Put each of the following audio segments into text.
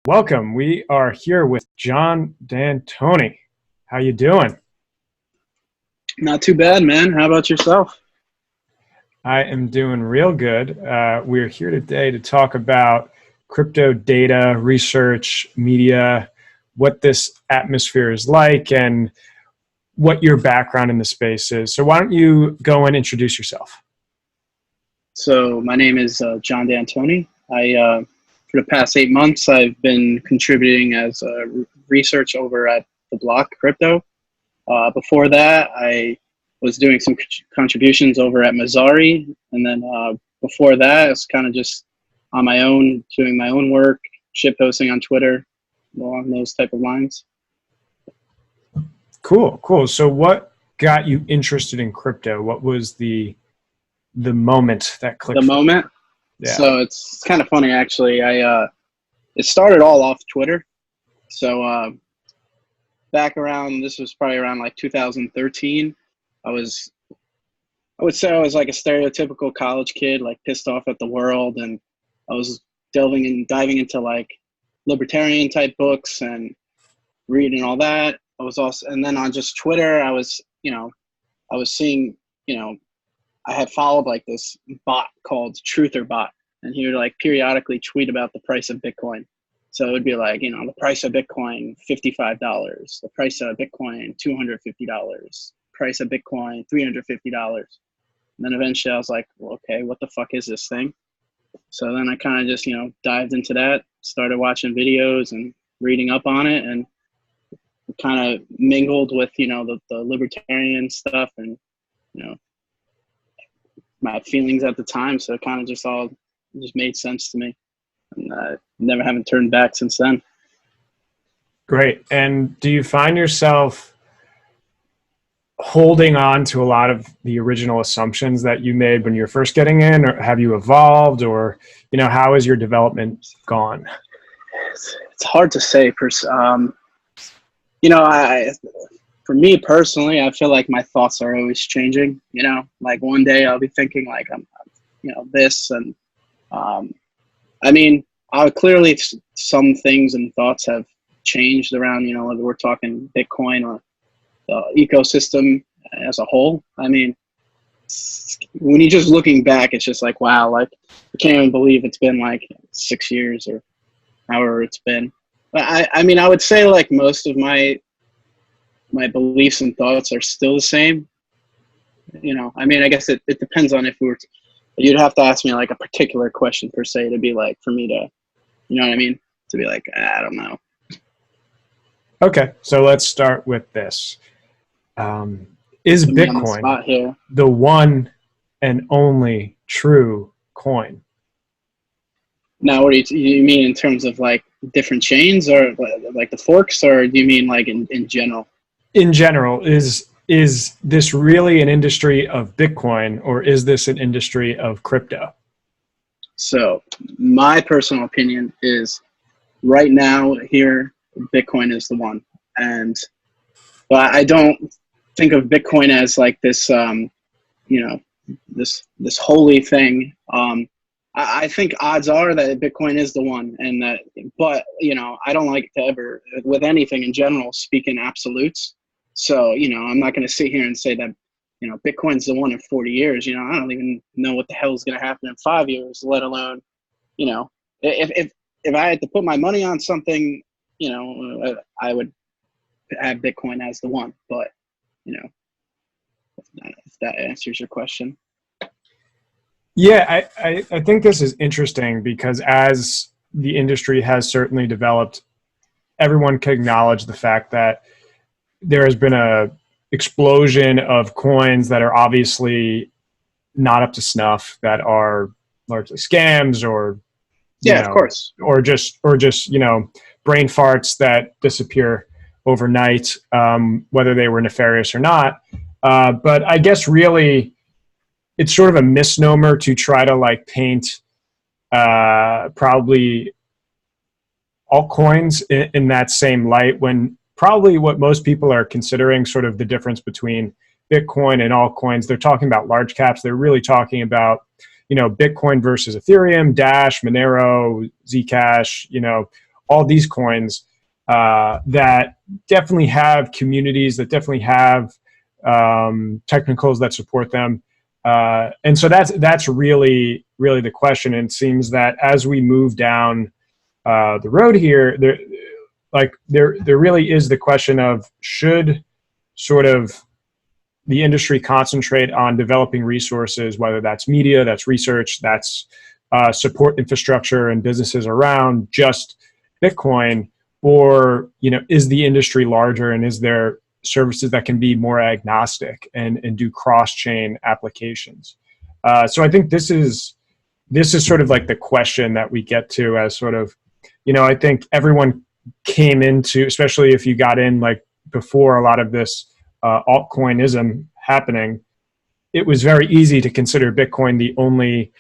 Welcome. We are here with John Dantoni. How you doing? Not too bad, man. How about yourself? I am doing real good. We're here today to talk about crypto data, research, media, what this atmosphere is like, and what your background in the space is. So why don't you go and introduce yourself? So my name is John Dantoni. For the past 8 months, I've been contributing as research over at the Block Crypto. Before that, I was doing some contributions over at Mazzari, and then before that, it's kind of just on my own, doing my own work, shit posting on Twitter, along those type of lines. Cool. So what got you interested in crypto? What was the moment that clicked? The moment? Yeah. So it's kind of funny, actually. It started all off Twitter. So back around, this was probably around like 2013. I would say I was like a stereotypical college kid, like pissed off at the world, and I was diving into like libertarian type books and reading all that. And then on just Twitter, I was seeing, I had followed like this bot called TrutherBot, and he would like periodically tweet about the price of Bitcoin. So it would be like, the price of Bitcoin, $55, the price of Bitcoin, $250, price of Bitcoin, $350. And then eventually I was like, well, okay, what the fuck is this thing? So then I kind of just, dived into that, started watching videos and reading up on it, and kind of mingled with, the libertarian stuff and, my feelings at the time. So it kind of just made sense to me, and never haven't turned back since then. Great. And do you find yourself holding on to a lot of the original assumptions that you made when you were first getting in, or have you evolved, or, how has your development gone? It's hard to say. For me personally, I feel like my thoughts are always changing. Like one day I'll be thinking like I'm this, and clearly some things and thoughts have changed around. Whether we're talking Bitcoin or the ecosystem as a whole. When you're just looking back, it's just like, wow, like I can't even believe it's been like 6 years or however it's been. But I would say like most of my beliefs and thoughts are still the same. I guess it depends on if you'd have to ask me like a particular question per se to be like, for me to, to be like, I don't know. Okay. So let's start with this. Is Bitcoin the one and only true coin? Now, what do you mean in terms of like different chains or like the forks, or do you mean like in general? In general, is this really an industry of Bitcoin, or is this an industry of crypto? So my personal opinion is right now here, Bitcoin is the one. But I don't think of Bitcoin as like this, this holy thing. I think odds are that Bitcoin is the one, but I don't like to ever, with anything in general, speak in absolutes. So, I'm not going to sit here and say that, Bitcoin's the one in 40 years. I don't even know what the hell is going to happen in 5 years, let alone, if I had to put my money on something, I would have Bitcoin as the one. But, if that answers your question. Yeah, I think this is interesting because as the industry has certainly developed, everyone can acknowledge the fact that there has been a explosion of coins that are obviously not up to snuff, that are largely scams, or of course, or just brain farts that disappear overnight, whether they were nefarious or not. But I guess really it's sort of a misnomer to try to like paint probably altcoins in that same light, when probably what most people are considering sort of the difference between Bitcoin and altcoins, they're talking about large caps. They're really talking about, Bitcoin versus Ethereum, Dash, Monero, Zcash, all these coins that definitely have communities, that definitely have technicals that support them. And so that's really the question. And it seems that as we move down the road here, there really is the question of, should sort of the industry concentrate on developing resources, whether that's media, that's research, that's support infrastructure and businesses around just Bitcoin, or is the industry larger, and is there services that can be more agnostic and do cross-chain applications? So I think this is sort of like the question that we get to as sort of, I think everyone came into, especially if you got in like before a lot of this altcoinism happening, it was very easy to consider Bitcoin the only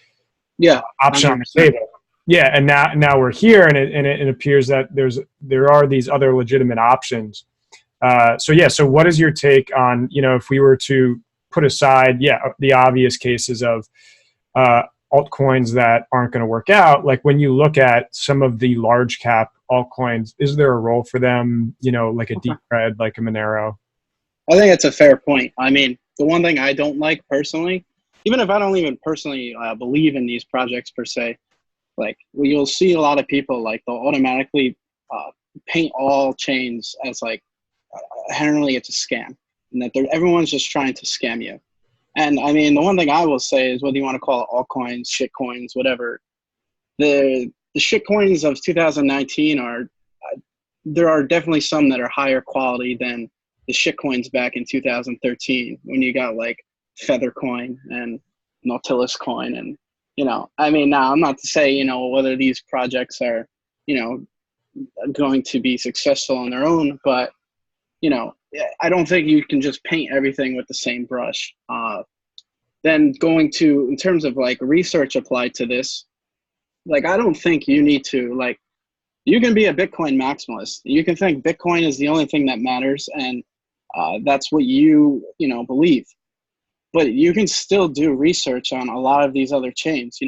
option 100%. on the table. Yeah, and now we're here, and it appears that there are these other legitimate options. So what is your take on, if we were to put aside, the obvious cases of altcoins that aren't going to work out, like when you look at some of the large cap altcoins, is there a role for them, like a Decred, like a Monero? I think it's a fair point. I mean, the one thing I don't like personally, even if I don't even personally believe in these projects per se, like you'll see a lot of people, like they'll automatically paint all chains as like inherently it's a scam, and that everyone's just trying to scam you. And I mean, the one thing I will say is, whether you want to call it altcoins, shitcoins, whatever, the shitcoins of 2019 are, there are definitely some that are higher quality than the shitcoins back in 2013, when you got like Feathercoin and Nautilus coin. And, I mean, now I'm not to say, whether these projects are, going to be successful on their own, but, I don't think you can just paint everything with the same brush. Then going to, in terms of like research applied to this, like, I don't think you need to, like, you can be a Bitcoin maximalist. You can think Bitcoin is the only thing that matters, and that's what you believe. But you can still do research on a lot of these other chains,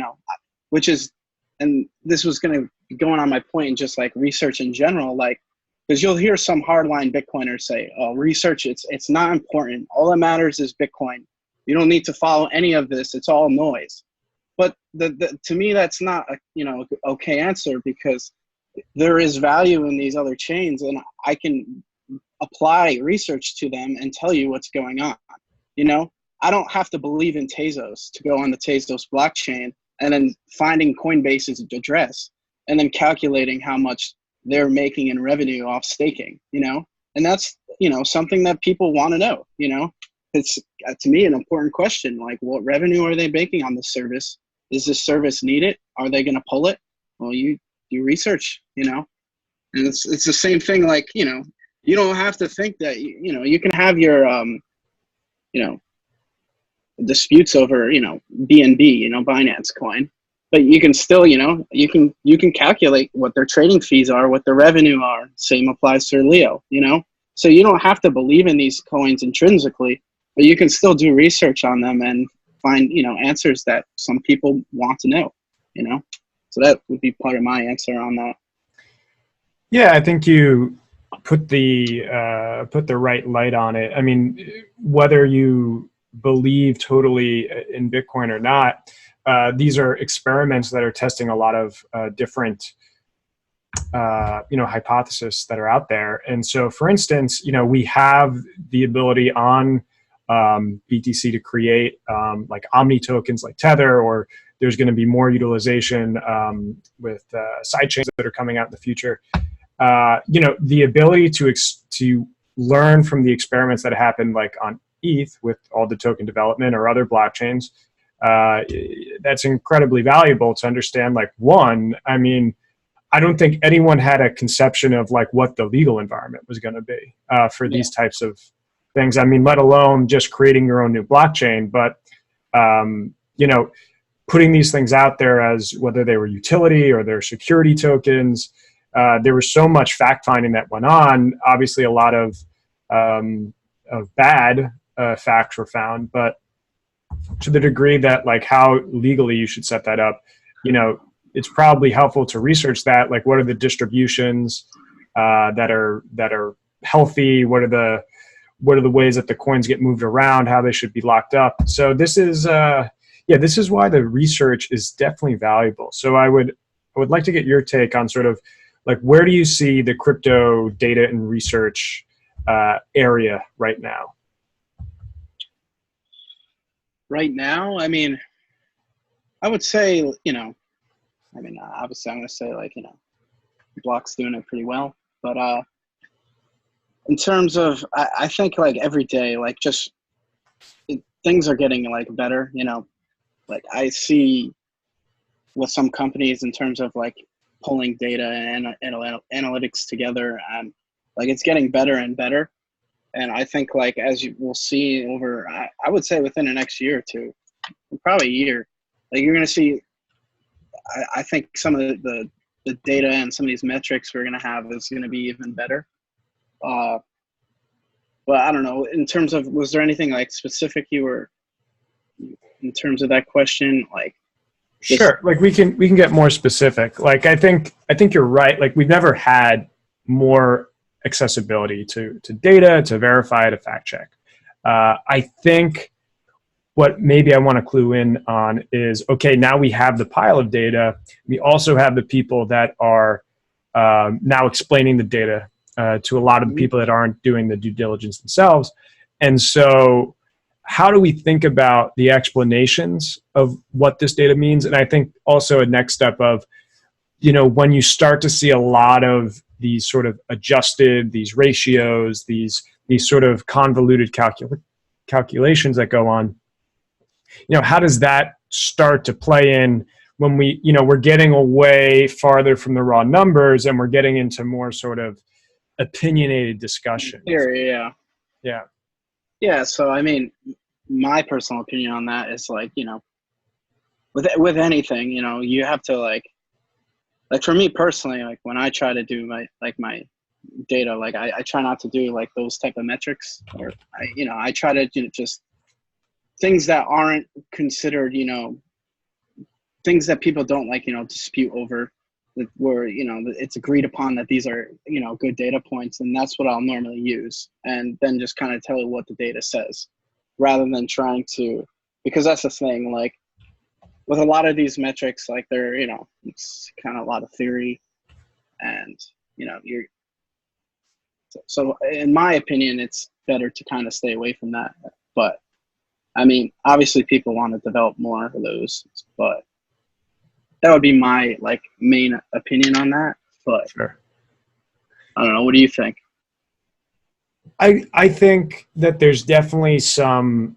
which is, and this was going to be going on my point in just like research in general, like, because you'll hear some hardline Bitcoiners say, "Oh, research, it's not important. All that matters is Bitcoin. You don't need to follow any of this. It's all noise." But to me, that's not a okay answer, because there is value in these other chains, and I can apply research to them and tell you what's going on. I don't have to believe in Tezos to go on the Tezos blockchain and then finding Coinbase's address and then calculating how much they're making in revenue off staking, and that's, something that people want to know. It's, to me, an important question. Like, what revenue are they making on this service? Is this service needed? Are they going to pull it? Well, you do research, and it's the same thing. Like, you don't have to think that, you can have your, disputes over, BNB, Binance coin, but you can still, you can calculate what their trading fees are, what their revenue are. Same applies to Leo, so you don't have to believe in these coins intrinsically, but you can still do research on them and find, answers that some people want to know, so that would be part of my answer on that. Yeah, I think you put the right light on it. I mean, whether you believe totally in Bitcoin or not, these are experiments that are testing a lot of different hypotheses that are out there. And so, for instance, we have the ability on BTC to create like omni tokens like Tether, or there's going to be more utilization with sidechains that are coming out in the future. The ability to learn from the experiments that happened like on ETH with all the token development or other blockchains, that's incredibly valuable to understand. Like, one, I mean, I don't think anyone had a conception of like what the legal environment was going to be for these types of things. I mean, let alone just creating your own new blockchain, but putting these things out there as whether they were utility or they're security tokens. There was so much fact finding that went on. Obviously, a lot of bad facts were found, but to the degree that like how legally you should set that up, it's probably helpful to research that. Like, what are the distributions that are healthy? What are the ways that the coins get moved around? How they should be locked up? So this is this is why the research is definitely valuable. So I would like to get your take on sort of like, where do you see the crypto data and research area right now? Right now, I mean, I would say, obviously I'm going to say like, Block's doing it pretty well. But in terms of, I think like every day, like things are getting like better, like I see with some companies in terms of like pulling data and analytics together, and like it's getting better and better. And I think like, as you will see over, I would say within the next year or two, probably a year, like you're going to see, I think some of the data and some of these metrics we're going to have is going to be even better. But I don't know, in terms of, was there anything like specific you were, in terms of that question? Like, sure. Like we can get more specific. Like, I think you're right. Like, we've never had more accessibility to data, to verify, to fact check. I think what maybe I want to clue in on is, okay, now we have the pile of data. We also have the people that are now explaining the data to a lot of the people that aren't doing the due diligence themselves. And so how do we think about the explanations of what this data means? And I think also a next step of, when you start to see a lot of these sort of adjusted, these ratios, these sort of convoluted calculations that go on, how does that start to play in when we're getting away farther from the raw numbers and we're getting into more sort of opinionated discussion? Yeah. So, I mean, my personal opinion on that is like, with anything, you have to like for me personally, like when I try to do my data, like I try not to do like those type of metrics, or I try to just things that aren't considered, things that people don't like, dispute over, where, it's agreed upon that these are, good data points. And that's what I'll normally use. And then just kind of tell you what the data says, rather than trying to, because that's the thing, like with a lot of these metrics, like they're, it's kind of a lot of theory, and, so in my opinion, it's better to kind of stay away from that. But I mean, obviously people want to develop more of those, but that would be my like main opinion on that. But sure. I don't know. What do you think? I think that there's definitely some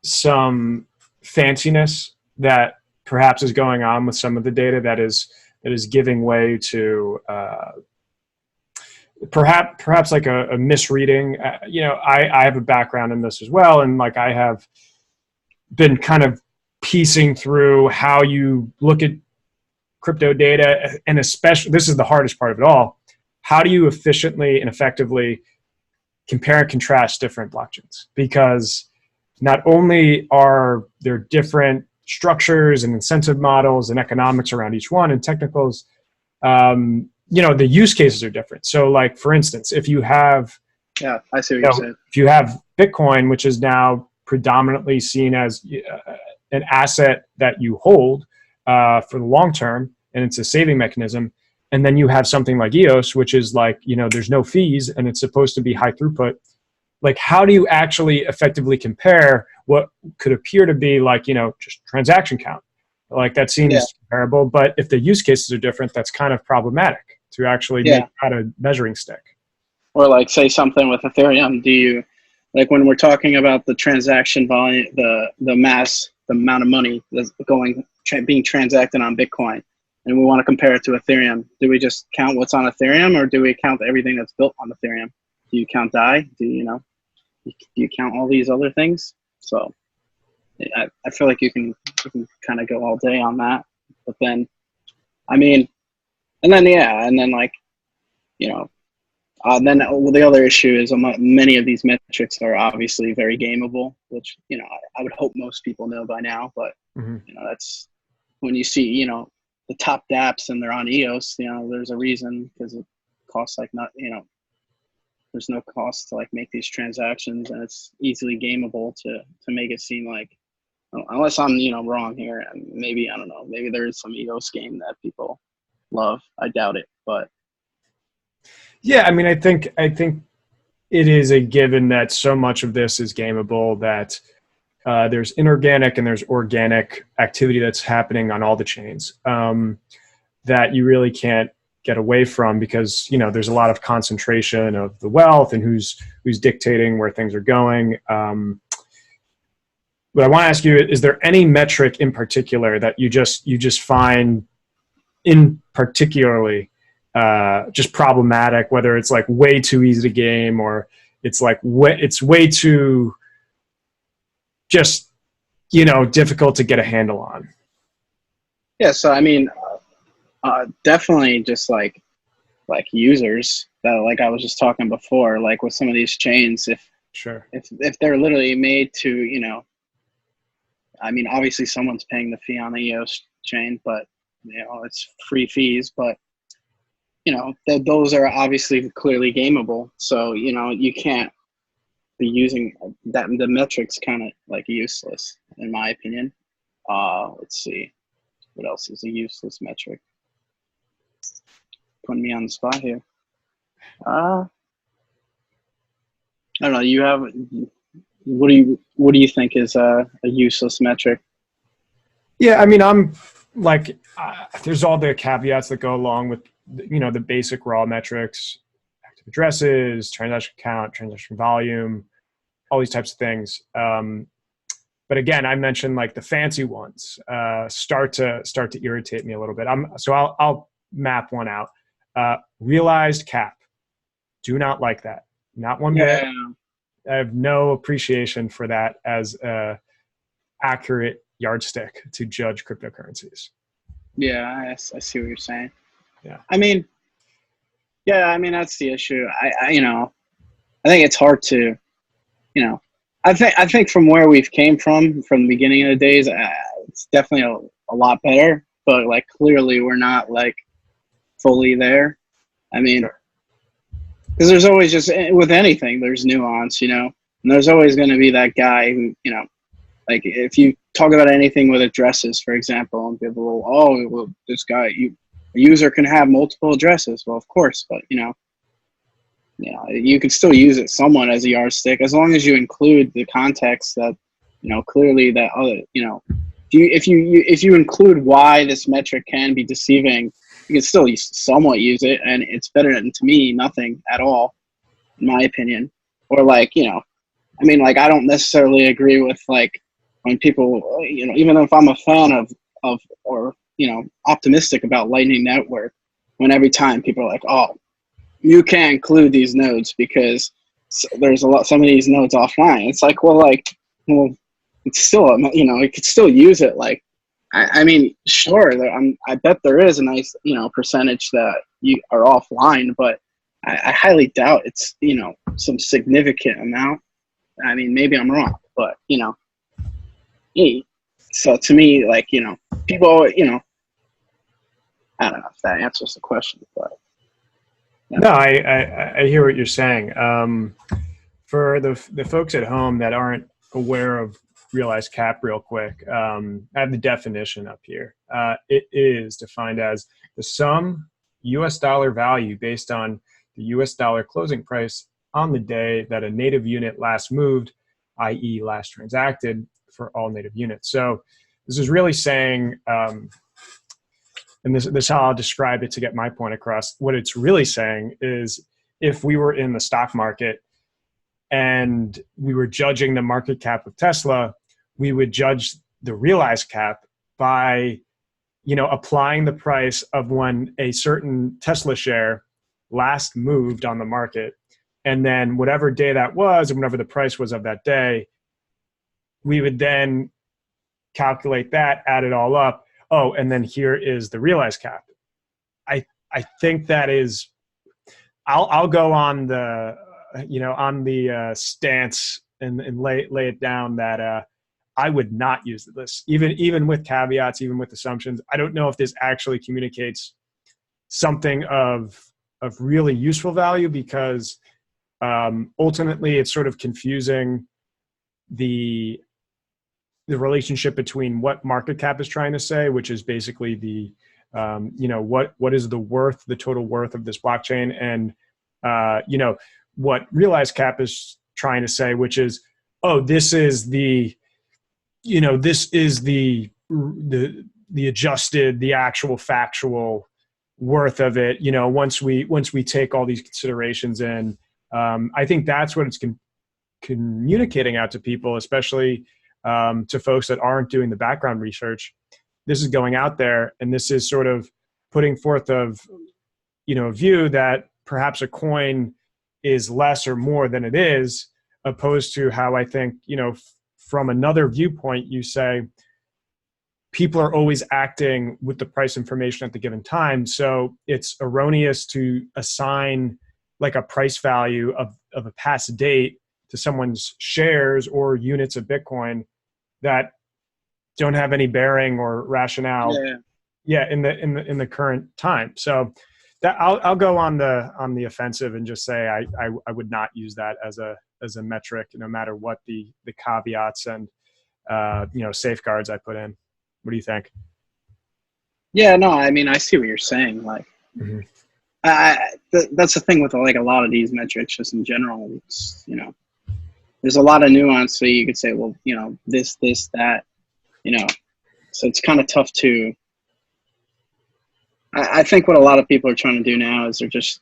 fanciness that perhaps is going on with some of the data that is giving way to perhaps like a misreading. I have a background in this as well, and like I have been kind of piecing through how you look at crypto data, and especially, this is the hardest part of it all, how do you efficiently and effectively compare and contrast different blockchains? Because not only are there different structures and incentive models and economics around each one and technicals, the use cases are different. So like, for instance, if you have, I see what you're saying. If you have Bitcoin, which is now predominantly seen as an asset that you hold for the long term, and it's a saving mechanism. And then you have something like EOS, which is like, there's no fees and it's supposed to be high throughput. Like, how do you actually effectively compare what could appear to be like, just transaction count? Like, that seems comparable, but if the use cases are different, that's kind of problematic to actually make out a measuring stick. Or like, say something with Ethereum, do you, like when we're talking about the transaction volume, the amount of money that's being transacted on Bitcoin, and we want to compare it to Ethereum, do we just count what's on Ethereum, or do we count everything that's built on Ethereum? Do you count DAI? Do you count all these other things? So I feel like you can kind of go all day on that. But then, I mean, and then like, then the other issue is many of these metrics are obviously very gameable, which, I would hope most people know by now. But, that's when you see, the top dApps and they're on EOS, there's a reason, because it costs like not, there's no cost to like make these transactions, and it's easily gameable to make it seem like, unless I'm wrong here, and maybe I don't know, maybe there is some EOS game that people love. I doubt it, but yeah, I mean, I think it is a given that so much of this is gameable that there's inorganic and there's organic activity that's happening on all the chains that you really can't get away from, because there's a lot of concentration of the wealth and who's dictating where things are going. But I want to ask you, is there any metric in particular that you just find in particularly just problematic, whether it's like way too easy to game, or it's like it's way too just difficult to get a handle on? yeah, so I mean, definitely just like users that, like I was just talking before, like with some of these chains, if they're literally made to, I mean, obviously someone's paying the fee on the EOS chain, but it's free fees, but those are obviously clearly gameable. So you can't be using that. The metrics kind of like useless in my opinion. Let's see, what else is a useless metric? Putting me on the spot here. I don't know. You have, what do you think is a useless metric? Yeah, I mean, I'm like, there's all the caveats that go along with the basic raw metrics, active addresses, transaction count, transaction volume, all these types of things. But again, I mentioned like the fancy ones start to irritate me a little bit. I'll map one out. Realized cap. Do not like that. Not one bit. I have no appreciation for that as a accurate yardstick to judge cryptocurrencies. Yeah, I see what you're saying. Yeah. I mean, that's the issue. I think it's hard to, I think from where we've came from the beginning of the days, it's definitely a lot better, but like clearly we're not like fully there. I mean, because there's always just, with anything, there's nuance, and there's always going to be that guy who, like if you talk about anything with addresses, for example, and people will, well, this guy, a user can have multiple addresses. Well, of course, but you can still use it somewhat as a yardstick, as long as you include the context that, clearly that other, if you include why this metric can be deceiving, you can still somewhat use it, and it's better than, to me, nothing at all, in my opinion. Or like, I mean, like I don't necessarily agree with like when people, even if I'm a fan of or optimistic about Lightning Network, when every time people are like, oh, you can't include these nodes because there's some of these nodes offline. It's like, well, it's still, you could still use it. Like, I mean, sure, I bet there is a nice, percentage that you are offline, but I highly doubt it's, some significant amount. I mean, maybe I'm wrong, but, so to me, like, people, I don't know if that answers the question, but. Yeah. No, I hear what you're saying. For the folks at home that aren't aware of realized cap, real quick, I have the definition up here. It is defined as the sum US dollar value based on the US dollar closing price on the day that a native unit last moved, i.e. last transacted, for all native units. So this is really saying, and this is how I'll describe it to get my point across. What it's really saying is, if we were in the stock market and we were judging the market cap of Tesla, we would judge the realized cap by, applying the price of when a certain Tesla share last moved on the market. And then whatever day that was, and whatever the price was of that day, we would then calculate that, add it all up. Oh, and then here is the realized cap. I think that is, I'll go on the, stance and lay it down that I would not use this, even with caveats, even with assumptions. I don't know if this actually communicates something of really useful value, because ultimately it's sort of confusing the relationship between what market cap is trying to say, which is basically the what is the total worth of this blockchain, and what realized cap is trying to say, which is, oh, this is the adjusted, the actual factual worth of it, once we take all these considerations in. I think that's what it's communicating out to people, especially to folks that aren't doing the background research. This is going out there, and this is sort of putting forth a view that perhaps a coin is less or more than it is, opposed to how I think, from another viewpoint, you say people are always acting with the price information at the given time. So it's erroneous to assign like a price value of a past date to someone's shares or units of Bitcoin that don't have any bearing or rationale in the current time. So that I'll go on the offensive and just say I would not use that as a metric, no matter what the caveats and safeguards I put in. What do you think? Yeah, no, I mean, I see what you're saying. Like, that's the thing with like a lot of these metrics, just in general. It's, there's a lot of nuance. So you could say, well, this, that, So it's kind of tough to. I think what a lot of people are trying to do now is they're just,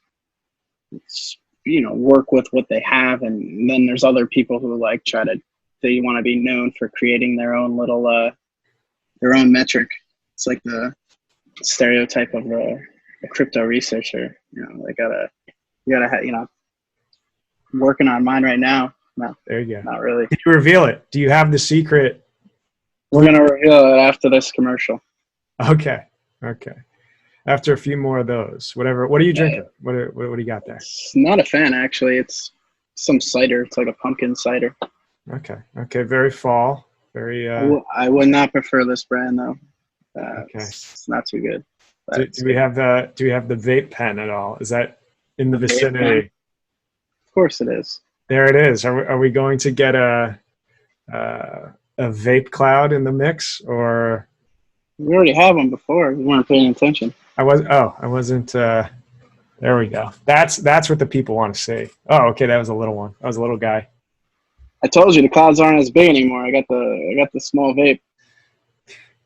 work with what they have, and then there's other people who like they want to be known for creating their own little their own metric. It's like the stereotype of a crypto researcher. They gotta working on mine right now. No, there you go. Not really. Can you reveal it? Do you have the secret? We're gonna reveal it after this commercial. Okay. After a few more of those, whatever. What are you drinking? What do you got there? It's not a fan, actually. It's some cider. It's like a pumpkin cider. Okay. Very fall. Very. I would not prefer this brand though. Okay. It's not too good. Do we have the vape pen at all? Is that in the vicinity? Of course it is. There it is. Are we going to get a vape cloud in the mix, or? We already have them before. We weren't paying attention. I wasn't. There we go. That's what the people want to see. Oh, okay. That was a little one. That was a little guy. I told you the clouds aren't as big anymore. I got the small vape.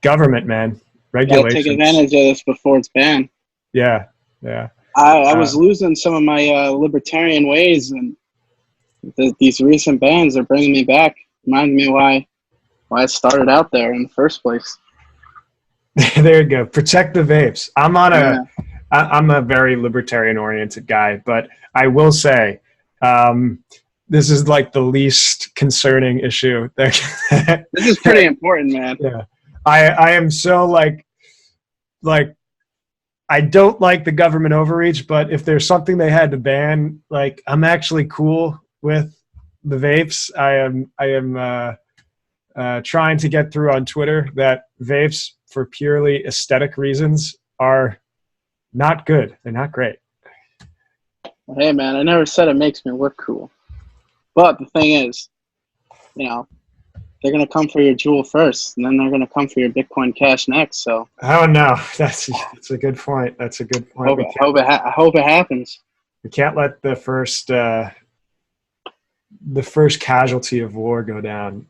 Government, man. Regulations. Gotta take advantage of this before it's banned. Yeah. I was losing some of my libertarian ways, and these recent bans are bringing me back. Reminds me why I started out there in the first place. There you go. Protect the vapes. I'm a very libertarian oriented guy, but I will say, this is like the least concerning issue. This is pretty important, man. Yeah. I am so like I don't like the government overreach, but if there's something they had to ban, like I'm actually cool with the vapes. I am trying to get through on Twitter that vapes, for purely aesthetic reasons, are not good. They're not great. Hey, man, I never said it makes me look cool. But the thing is, they're going to come for your jewel first, and then they're going to come for your Bitcoin Cash next. So. Oh, no. That's a good point. That's a good point. I hope it happens. We can't let the first casualty of war go down.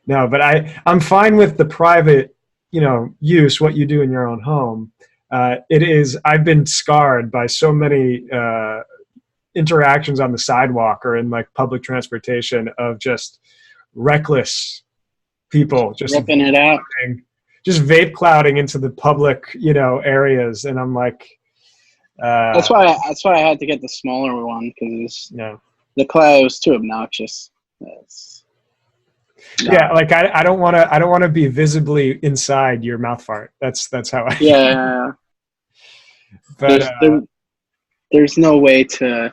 No, but I'm fine with the private, use, what you do in your own home. I've been scarred by so many interactions on the sidewalk or in like public transportation of just reckless people just ripping it out, just vape clouding into the public, areas. And I'm like, that's why I had to get the smaller one, because the cloud was too obnoxious. Yeah, like I don't want to be visibly inside your mouth fart. That's how I. Yeah. But there's no way to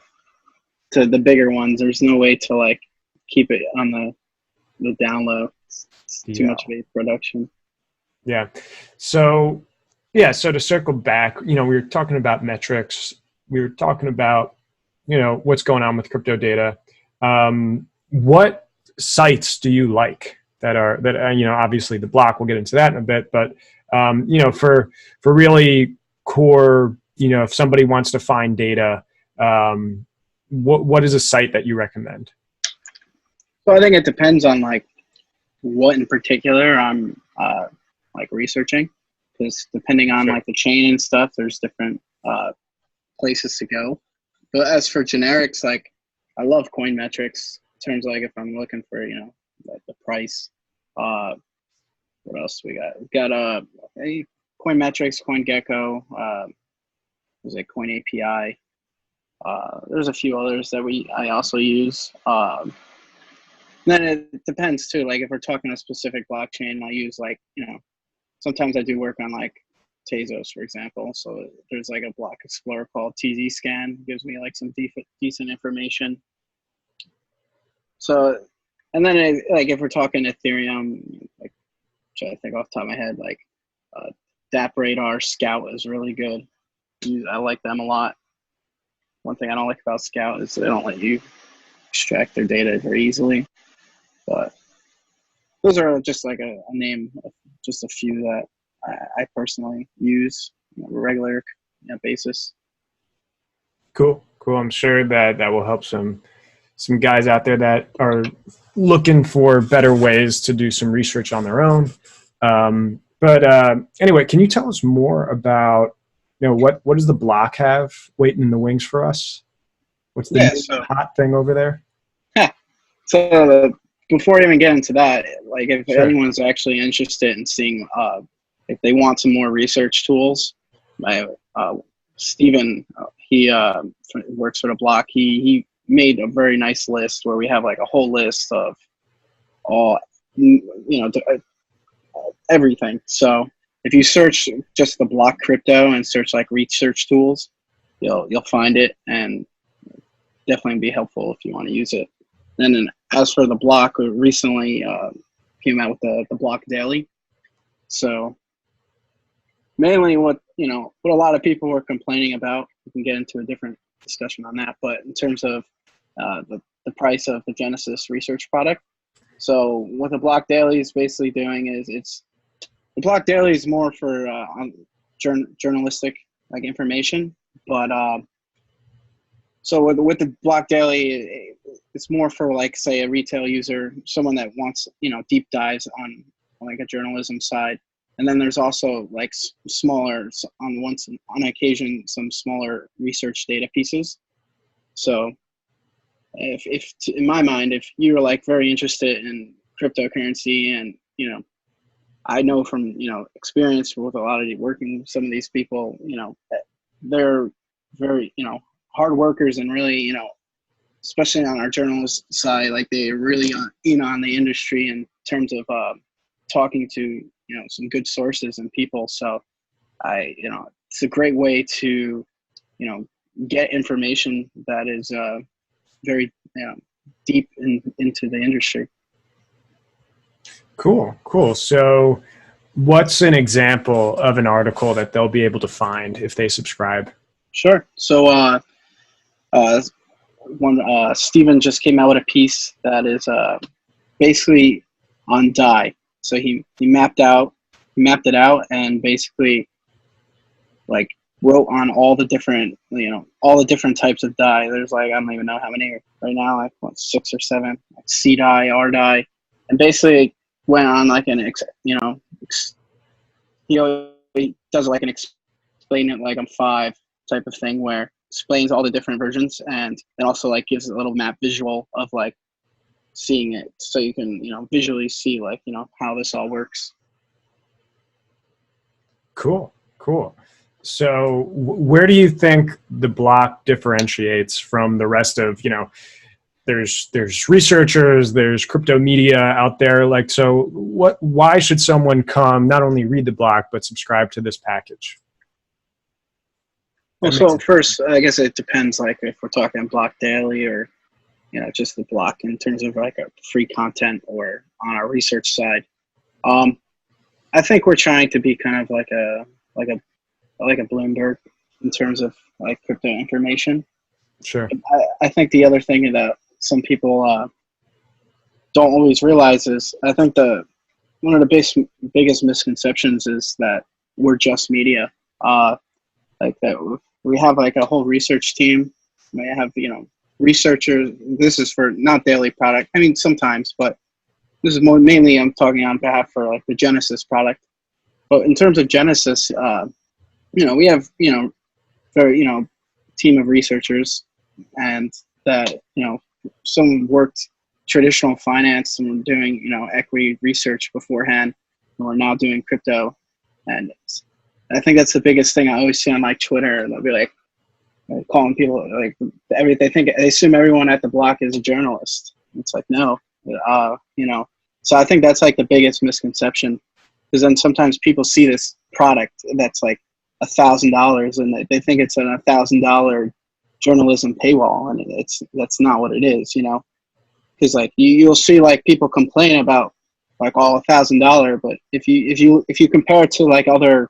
the bigger ones. There's no way to like keep it on the down low. It's too DL. much vape production. Yeah. So, yeah. So to circle back, we were talking about metrics. We were talking about, what's going on with crypto data. What sites do you like that obviously the block, we'll get into that in a bit, but, for really core, if somebody wants to find data, what is a site that you recommend? So I think it depends on like what in particular I'm like researching, because depending on Sure. like the chain and stuff, there's different places to go. But as for generics, like I love coin metrics in terms of like if I'm looking for, like the price. What else we got? We've got coin metrics, coin gecko, there's a coin API. There's a few others that I also use. Then it depends too. Like if we're talking a specific blockchain, I'll use like, sometimes I do work on like Tezos, for example. So there's like a block explorer called TZ Scan, gives me like some decent information. So, and then like if we're talking Ethereum, like I think off the top of my head, like DApp Radar Scout is really good. I like them a lot. One thing I don't like about Scout is they don't let you extract their data very easily. But those are just like a name of just a few that I personally use on a regular basis. Cool. I'm sure that will help some guys out there that are looking for better ways to do some research on their own. But anyway, can you tell us more about, what does the block have waiting in the wings for us? What's the hot thing over there? So before I even get into that, like if Sure. anyone's actually interested in seeing if they want some more research tools, Steven, he works for the block. He made a very nice list where we have like a whole list of all, everything. So if you search just the block crypto and search like research tools, you'll find it, and definitely be helpful if you want to use it. And then as for the block, we recently came out with the block daily. So mainly what a lot of people were complaining about, we can get into a different discussion on that, but in terms of the price of the Genesis research product. So what the block daily is basically doing is the block daily is more for journalistic like information, but so with the block daily, it's more for like say a retail user, someone that wants deep dives on like a journalism side. And then there's also like smaller on occasion some smaller research data pieces. So if in my mind, if you're like very interested in cryptocurrency, and I know from experience with a lot of working with some of these people, they're very hard workers, and really especially on our journalist side, like they really on the industry in terms of talking to some good sources and people. So it's a great way to get information that is very deep into the industry. Cool. So what's an example of an article that they'll be able to find if they subscribe? Sure. So Steven just came out with a piece that is basically on DAI. So he mapped it out and basically like wrote on all the different types of DAI. There's like, I don't even know how many right now, like 6 or 7, like C DAI, R DAI, and basically went on like he does like an explain it like I'm 5 type of thing, where explains all the different versions, and then also like gives a little map visual of like seeing it, so you can visually see like how this all works. Cool. So where do you think the block differentiates from the rest of, there's researchers, there's crypto media out there, like, so why should someone come not only read the block but subscribe to this package? Well, so first, I guess it depends, like if we're talking block daily or just the block in terms of like a free content or on our research side. I think we're trying to be kind of like a Bloomberg in terms of like crypto information. Sure. I think the other thing that some people don't always realize is I think one of the biggest misconceptions is that we're just media. Like that we have like a whole research team. We have researchers. This is for not daily product. I mean sometimes, but this is mainly I'm talking on behalf for like the Genesis product. But in terms of Genesis, we have very team of researchers, and that some worked traditional finance and doing equity research beforehand, and we're now doing crypto. And I think that's the biggest thing I always see on like Twitter. They'll be like calling people like they assume everyone at the block is a journalist. It's like no, So I think that's like the biggest misconception, because then sometimes people see this product that's like $1,000 and they think it's a $1,000 journalism paywall, and that's not what it is, because like you'll see like people complain about like all $1,000, but if you compare it to like other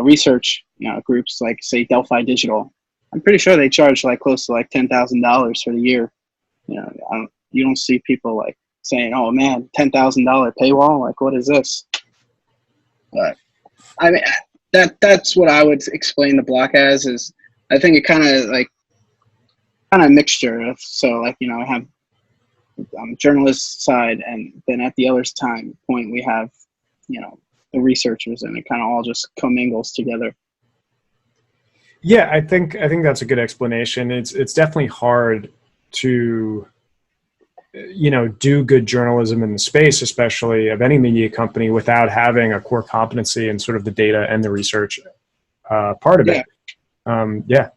research groups like say Delphi Digital, I'm pretty sure they charge like close to like $10,000 for the year. You don't see people like saying, "Oh man, $10,000 paywall! Like what is this?" But I mean, that's what I would explain the block as. Is I think it kind of mixture of, so like I have on the journalist side, and then at the other point we have the researchers, and it kind of all just commingles together. Yeah, I think that's a good explanation. It's definitely hard to do good journalism in the space, especially of any media company, without having a core competency in sort of the data and the research part of it. Yeah,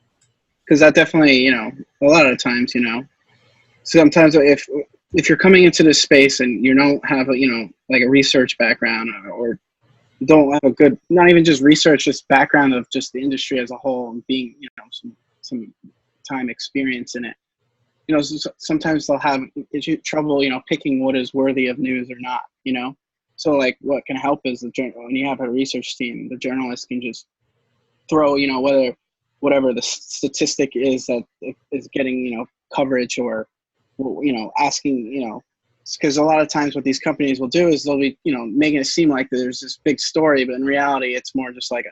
because that definitely a lot of times sometimes if you're coming into this space and you don't have like a research background, or don't have a good, not even just research, just background of just the industry as a whole, and being some time experience in it, sometimes they'll have trouble picking what is worthy of news or not. So like what can help is when you have a research team, the journalist can just throw whatever the statistic is that is getting coverage, or asking because a lot of times what these companies will do is they'll be making it seem like there's this big story, but in reality it's more just like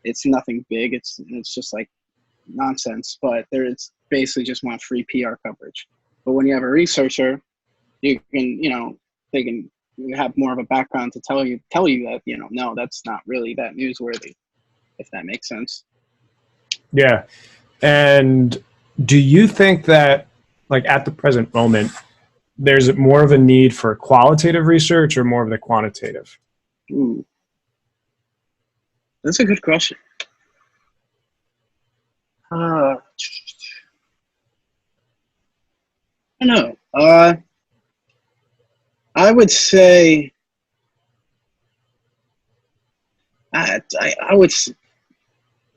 it's nothing big, it's just like nonsense, but it's basically just want free PR coverage. But when you have a researcher, you can they can have more of a background to tell you that no, that's not really that newsworthy, if that makes sense. Yeah. And do you think that, like at the present moment, there's more of a need for qualitative research or more of the quantitative? Ooh, that's a good question. I don't know. I would say I would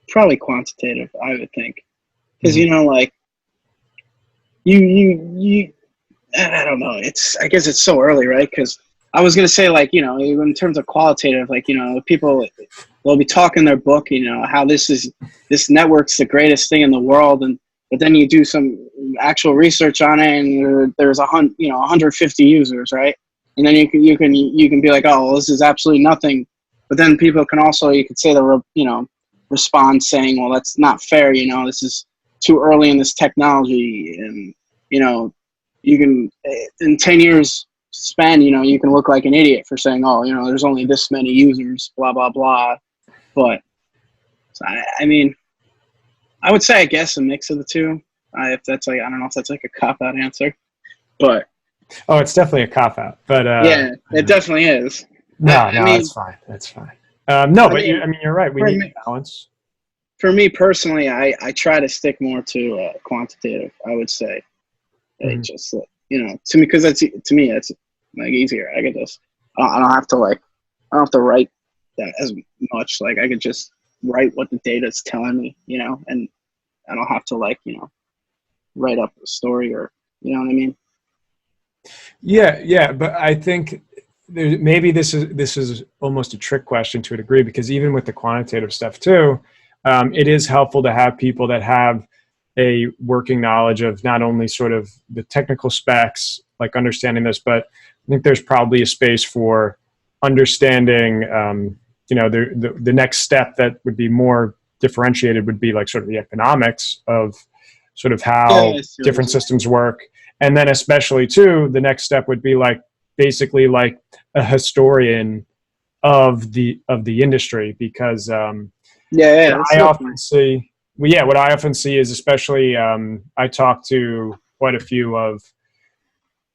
probably quantitative. I would think, because like you I don't know. I guess it's so early, right? Because I was gonna say like in terms of qualitative, like people they'll be talking their book, how this network's the greatest thing in the world, but then you do some actual research on it, and there's 150 users, right? And then you can be like, oh, well, this is absolutely nothing. But then people can also, you could say respond saying, well, that's not fair. This is too early in this technology, and you can in 10 years span, you can look like an idiot for saying, oh, there's only this many users, blah blah blah. But I mean, I would say I guess a mix of the two. If that's like, I don't know if that's like a cop-out answer, but oh, it's definitely a cop-out. But yeah, it definitely is. No, that's fine. That's fine. No, but you're right. We need balance. For me personally, I try to stick more to quantitative. I would say, just to me, because that's like easier. I could just I don't have to write that as much. Like I could just write what the data is telling me, and I don't have to write up a story or You know what I mean? Yeah, but I think maybe this is almost a trick question to a degree, because even with the quantitative stuff too, it is helpful to have people that have a working knowledge of not only sort of the technical specs, like understanding this, but I think there's probably a space for understanding, the next step that would be more differentiated would be like sort of the economics of sort of how Yeah, I see what you're different saying. systems work. And then especially too, the next step would be like basically like a historian of the industry, because Yeah, what that's I a good often point. see, well, yeah, what I often see is, especially I talk to quite a few of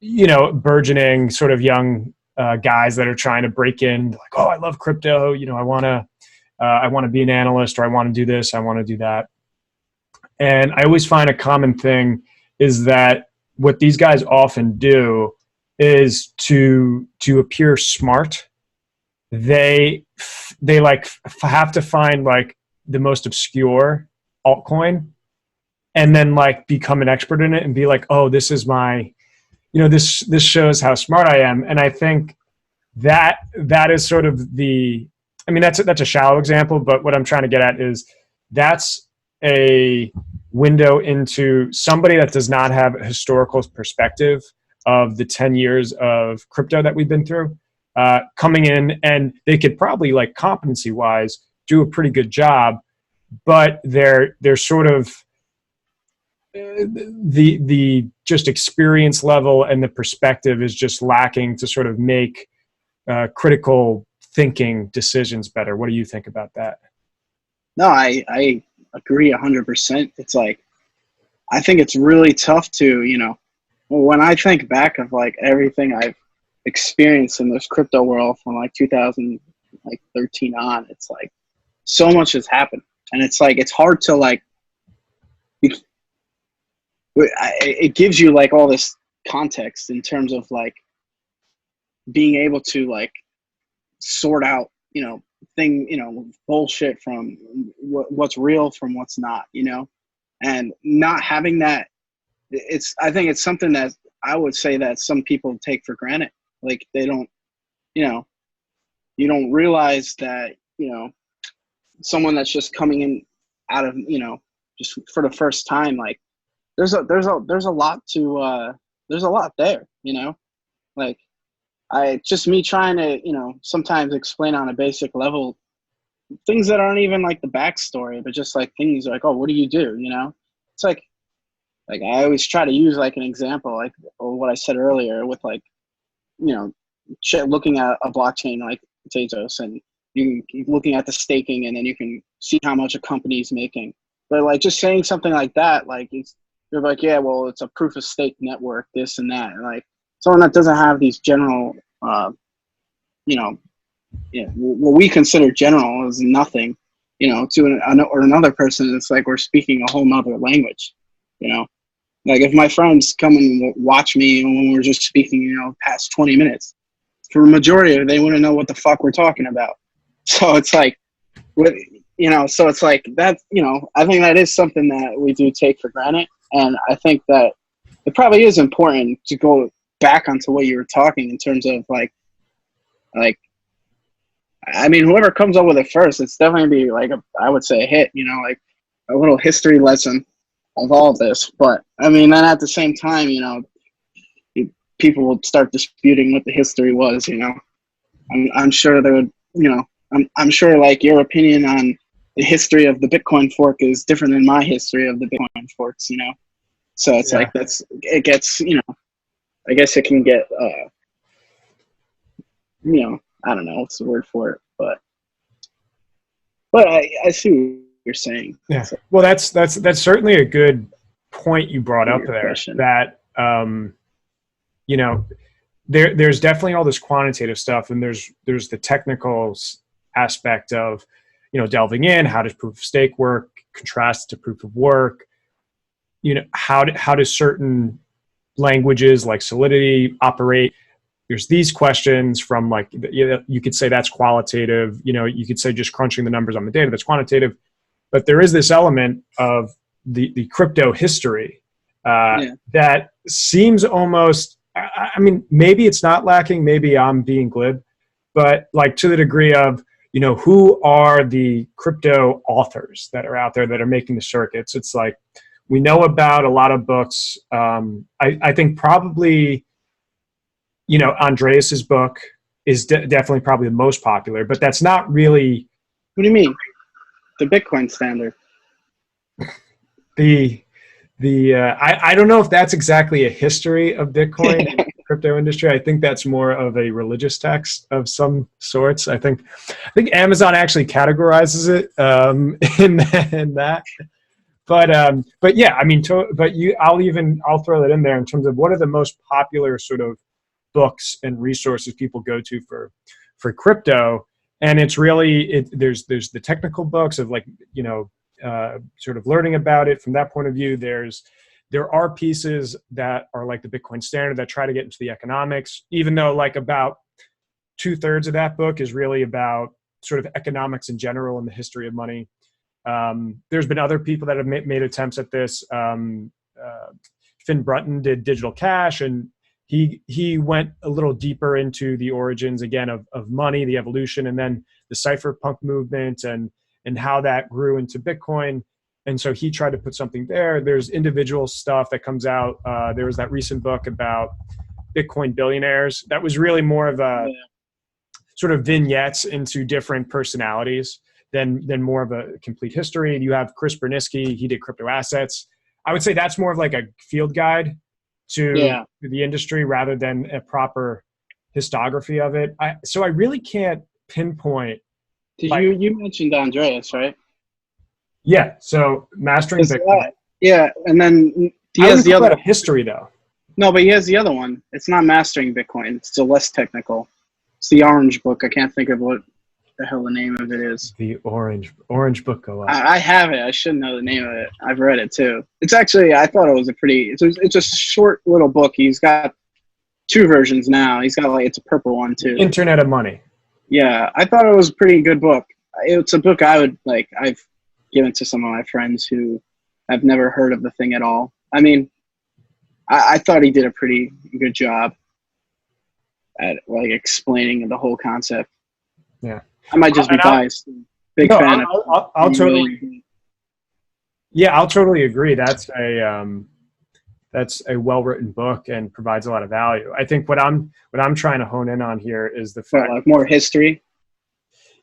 burgeoning sort of young guys that are trying to break in, like, oh, I love crypto, I want to be an analyst, or I want to do this, I want to do that. And I always find a common thing is that what these guys often do is to appear smart. They like have to find like the most obscure altcoin, and then like become an expert in it and be like, oh, this is my, this shows how smart I am. And I think that is sort of I mean, that's a shallow example, but what I'm trying to get at is that's a window into somebody that does not have a historical perspective of the 10 years of crypto that we've been through, coming in, and they could probably, like, competency wise, do a pretty good job, but they're sort of the just experience level and the perspective is just lacking to sort of make critical thinking decisions better. What do you think about that? No, I agree 100%. It's like, I think it's really tough to, when I think back of like everything I've experienced in this crypto world from like 2013 on, it's like so much has happened, and it's like it's hard to like. It gives you like all this context in terms of like being able to like sort out, bullshit from what's real from what's not, and not having that. I think it's something that I would say that some people take for granted. Like they don't, you don't realize that, someone that's just coming in out of, just for the first time, like there's a lot to, there's a lot there, like just me trying to, sometimes explain on a basic level things that aren't even like the backstory, but just like things like, oh, what do you do? It's like I always try to use like an example, like what I said earlier with like, looking at a blockchain like potatoes, and you can looking at the staking, and then you can see how much a company is making. But like just saying something like that, like you're like, yeah, well, it's a proof of stake network, this and that, and like someone that doesn't have these general, what we consider general is nothing, to or another person. It's like we're speaking a whole nother language, Like if my friends come and watch me when we're just speaking, past 20 minutes, for a majority, they wouldn't know what the fuck we're talking about. So it's like, so it's like that, I think that is something that we do take for granted. And I think that it probably is important to go back onto what you were talking in terms of like, I mean, whoever comes up with it first, it's definitely be like, I would say a hit, like a little history lesson of all of this. But I mean, then at the same time, people would start disputing what the history was. I'm sure they would. I'm sure like your opinion on the history of the Bitcoin fork is different than my history of the Bitcoin forks. So it's Yeah. like it gets. I guess it can get. I don't know what's the word for it, but I see what you're saying. Yeah. So, Well, that's certainly a good point you brought up your there, question. that there's definitely all this quantitative stuff, and there's the technical aspect of delving in, how does proof of stake work, contrast to proof of work, how does certain languages like Solidity operate. There's these questions from like, you could say that's qualitative, you could say just crunching the numbers on the data, that's quantitative. But there is this element of the crypto history Yeah. that seems almost, I mean, maybe it's not lacking, maybe I'm being glib, but like to the degree of, who are the crypto authors that are out there that are making the circuits? It's like, we know about a lot of books. I think probably, Andreas's book is definitely probably the most popular, but that's not really. What do you mean? The Bitcoin Standard. I don't know if that's exactly a history of Bitcoin and crypto industry. I think that's more of a religious text of some sorts. I think Amazon actually categorizes it in that. But yeah, I mean, I'll throw that in there in terms of what are the most popular sort of books and resources people go to for crypto. And it's really, there's the technical books of like, sort of learning about it from that point of view. There are pieces that are like the Bitcoin Standard that try to get into the economics, even though like about 2/3 of that book is really about sort of economics in general and the history of money. There's been other people that have made attempts at this. Finn Brunton did digital cash, and he went a little deeper into the origins again of money, the evolution, and then the cypherpunk movement and how that grew into Bitcoin. And so he tried to put something there. There's individual stuff that comes out. There was that recent book about Bitcoin billionaires. That was really more of a sort of vignettes into different personalities than more of a complete history. And you have Chris Berniski, he did crypto assets. I would say that's more of like a field guide to the industry rather than a proper histography of it. So I really can't pinpoint. You mentioned Andreas, right? Yeah. So Mastering Bitcoin. Yeah, and then he has has the other history though. No, but he has the other one. It's not Mastering Bitcoin. It's the less technical. It's the orange book. I can't think of what the hell the name of it is. The orange book. Go on. I have it. I should know the name of it. I've read it too. It's actually, I thought it was it's a short little book. He's got 2 versions now. He's got it's a purple one too. Internet of Money. Yeah, I thought it was a pretty good book. It's a book I would like. I've given to some of my friends who have never heard of the thing at all. I mean, I thought he did a pretty good job at like explaining the whole concept. Yeah, I might just be biased. Big fan. I'll totally. Yeah, I'll totally agree. That's a well-written book and provides a lot of value. I think what I'm trying to hone in on here is the fact like more history.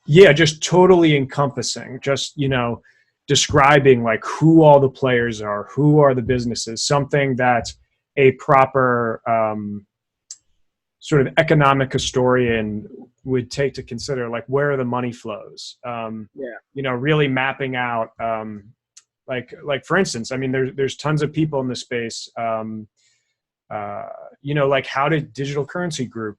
Yeah, just totally encompassing. Just describing like who all the players are, who are the businesses. Something that a proper sort of economic historian would take to consider, like where are the money flows. Really mapping out. Like for instance, I mean, there's tons of people in the space. Like how did Digital Currency Group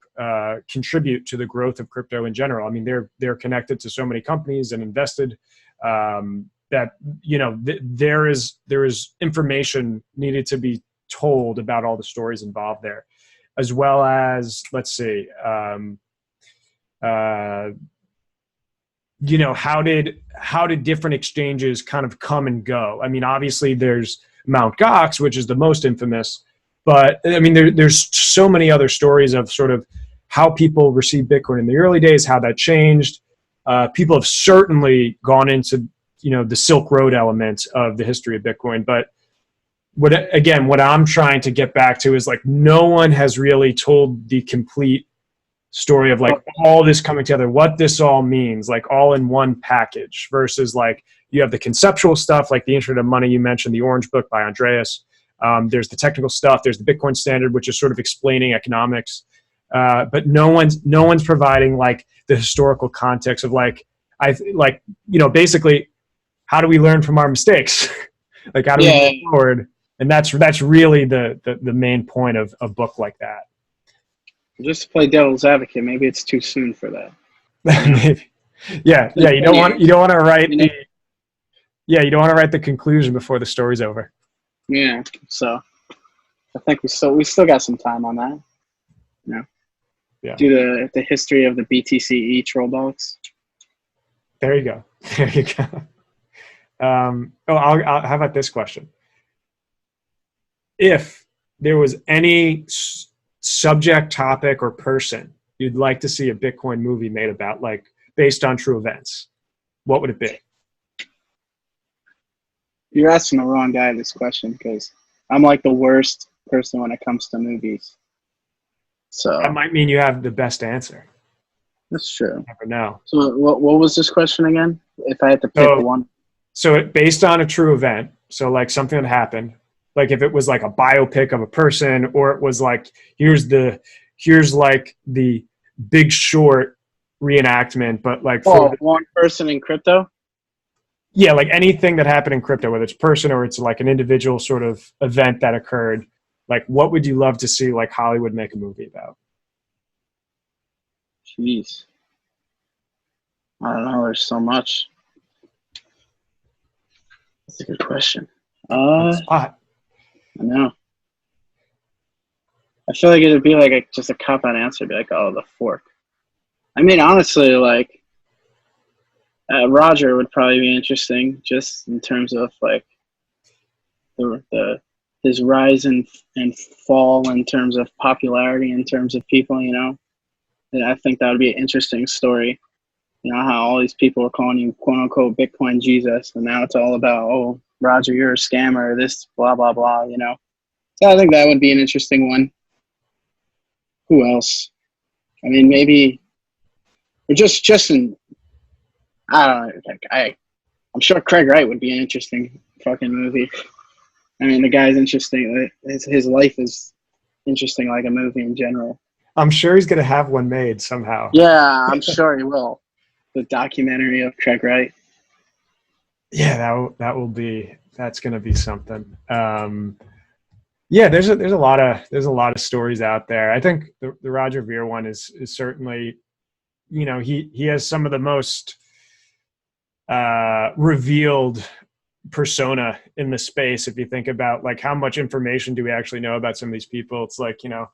contribute to the growth of crypto in general? I mean, they're connected to so many companies and invested that there is information needed to be told about all the stories involved there, as well as let's see. How did different exchanges kind of come and go? I mean, obviously there's Mt. Gox, which is the most infamous, but I mean, there's so many other stories of sort of how people received Bitcoin in the early days, how that changed. People have certainly gone into, the Silk Road element of the history of Bitcoin. But what I'm trying to get back to is like, no one has really told the complete story of like all this coming together, what this all means, like all in one package, versus like you have the conceptual stuff like the Internet of Money you mentioned, the Orange Book by Andreas. There's the technical stuff. There's the Bitcoin Standard, which is sort of explaining economics. But no one's providing like the historical context of basically how do we learn from our mistakes? Like how do we move forward? And that's really the main point of a book like that. Just to play devil's advocate, maybe it's too soon for that. Maybe. Yeah. You don't want to write you don't want to write the conclusion before the story's over. Yeah. So I think we still got some time on that. Yeah. Do the history of the BTC troll dogs. There you go. How about this question? If there was any subject, topic, or person you'd like to see a Bitcoin movie made about, like based on true events, what would it be? You're asking the wrong guy this question because I'm like the worst person when it comes to movies. So That might mean you have the best answer. that's true. Never know. So what was this question again? If I had to pick one. So based on a true event, so like something that happened, like if it was like a biopic of a person, or it was like here's like the Big Short reenactment, but like for one person in crypto. Yeah, like anything that happened in crypto, whether it's person or it's like an individual sort of event that occurred. Like, what would you love to see like Hollywood make a movie about? Jeez, I don't know. There's so much. That's a good question. Spot. I know. I feel like it'd be like just a cop-out answer. Be like, oh, the fork. I mean, honestly, like Roger would probably be interesting, just in terms of like the his rise and fall in terms of popularity, in terms of people, you know. And I think that would be an interesting story. You know how all these people are calling you "quote unquote" Bitcoin Jesus, and now it's all about, oh, Roger, you're a scammer. This blah blah blah. You know. So I think that would be an interesting one. Who else? I mean, maybe just in. I don't know. I'm sure Craig Wright would be an interesting fucking movie. I mean, the guy's interesting. His life is interesting, like a movie in general. I'm sure he's going to have one made somehow. Yeah, I'm sure he will. The documentary of Craig Wright. Yeah, that's going to be something. Yeah, there's a lot of stories out there. I think the Roger Ver one is certainly, you know, he has some of the most revealed persona in the space. If you think about like how much information do we actually know about some of these people, it's like, you know,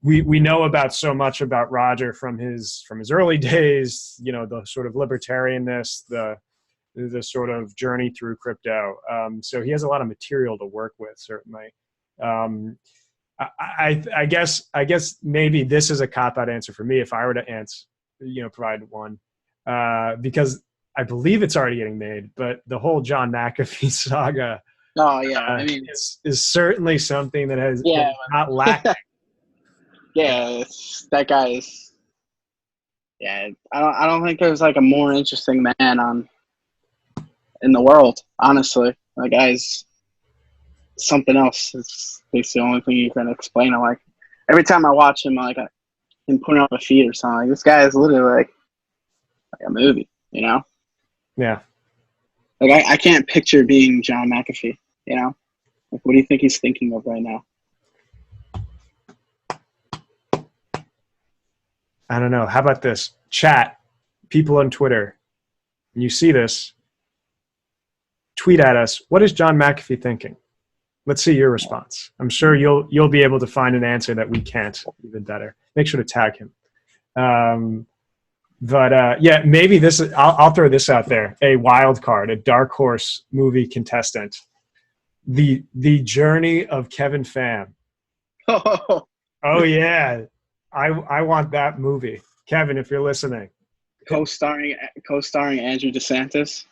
we know about so much about Roger from his early days, you know, the sort of libertarianness, the sort of journey through crypto. So he has a lot of material to work with, certainly. I guess maybe this is a cop-out answer for me if I were to provide one, because I believe it's already getting made, but the whole John McAfee saga, oh yeah, I mean, is certainly something that has not lacking. Yeah, that guy is. Yeah, I don't think there's like a more interesting man in the world. Honestly, that guy's something else. It's the only thing you can explain it. Like every time I watch him, like him putting up a feed or something, like, this guy is literally like a movie, you know? Yeah. Like I can't picture being John McAfee, you know? Like, what do you think he's thinking of right now? I don't know. How about this? Chat, people on Twitter, when you see this, tweet at us. What is John McAfee thinking? Let's see your response. I'm sure you'll be able to find an answer that we can't even better. Make sure to tag him. Yeah, maybe this is, I'll throw this out there. A wild card, a dark horse movie contestant. The journey of Kevin Pham. Oh yeah. I want that movie. Kevin, if you're listening. Co-starring Andrew DeSantis.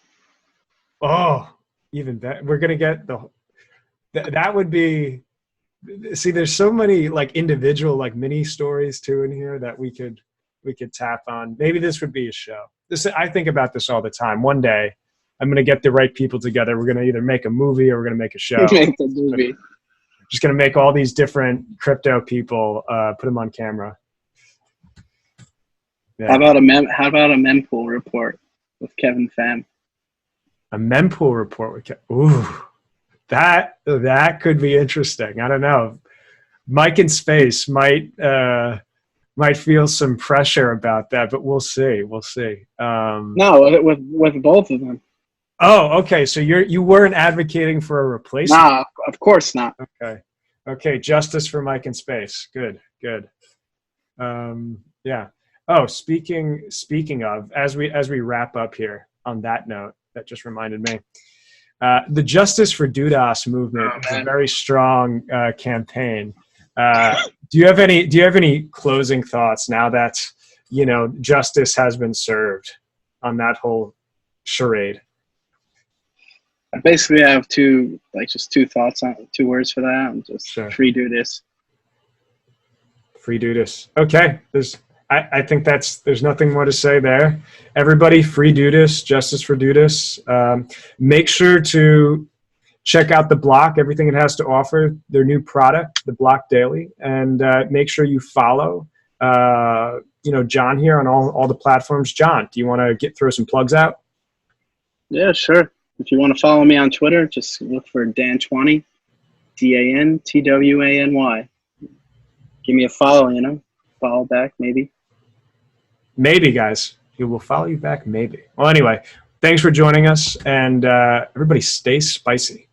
Oh, even better. We're gonna get that would be. See, there's so many like individual like mini stories too in here that we could tap on. Maybe this would be a show. I think about this all the time. One day, I'm gonna get the right people together. We're gonna either make a movie or we're gonna make a show. Make the movie. Just gonna make all these different crypto people, put them on camera. Yeah. How about a mempool report with Kevin Pham? A mempool report with Kevin. Ooh, that could be interesting. I don't know. Mike in Space might feel some pressure about that, but we'll see. We'll see. No, with both of them. Oh, okay. So you weren't advocating for a replacement? Nah, of course not. Okay. Justice for Mike in Space. Good. Yeah. Oh, speaking of, as we wrap up here on that note, that just reminded me, The Justice for DDoS movement is a very strong campaign. Do you have any closing thoughts now that justice has been served on that whole charade? I basically have two thoughts on 2 words for that. And just Sure. free do this. Free Dudas. Okay. I think there's nothing more to say there. Everybody, free Dudas, justice for Dudas. Make sure to check out the Block, everything it has to offer, their new product, the Block Daily, and make sure you follow John here on all the platforms. John, do you want to throw some plugs out? Yeah, sure. If you want to follow me on Twitter, just look for Dantoni, DANTWANY. Give me a follow, follow back, maybe. Maybe, guys. He will follow you back, maybe. Well, anyway, thanks for joining us, and everybody stay spicy.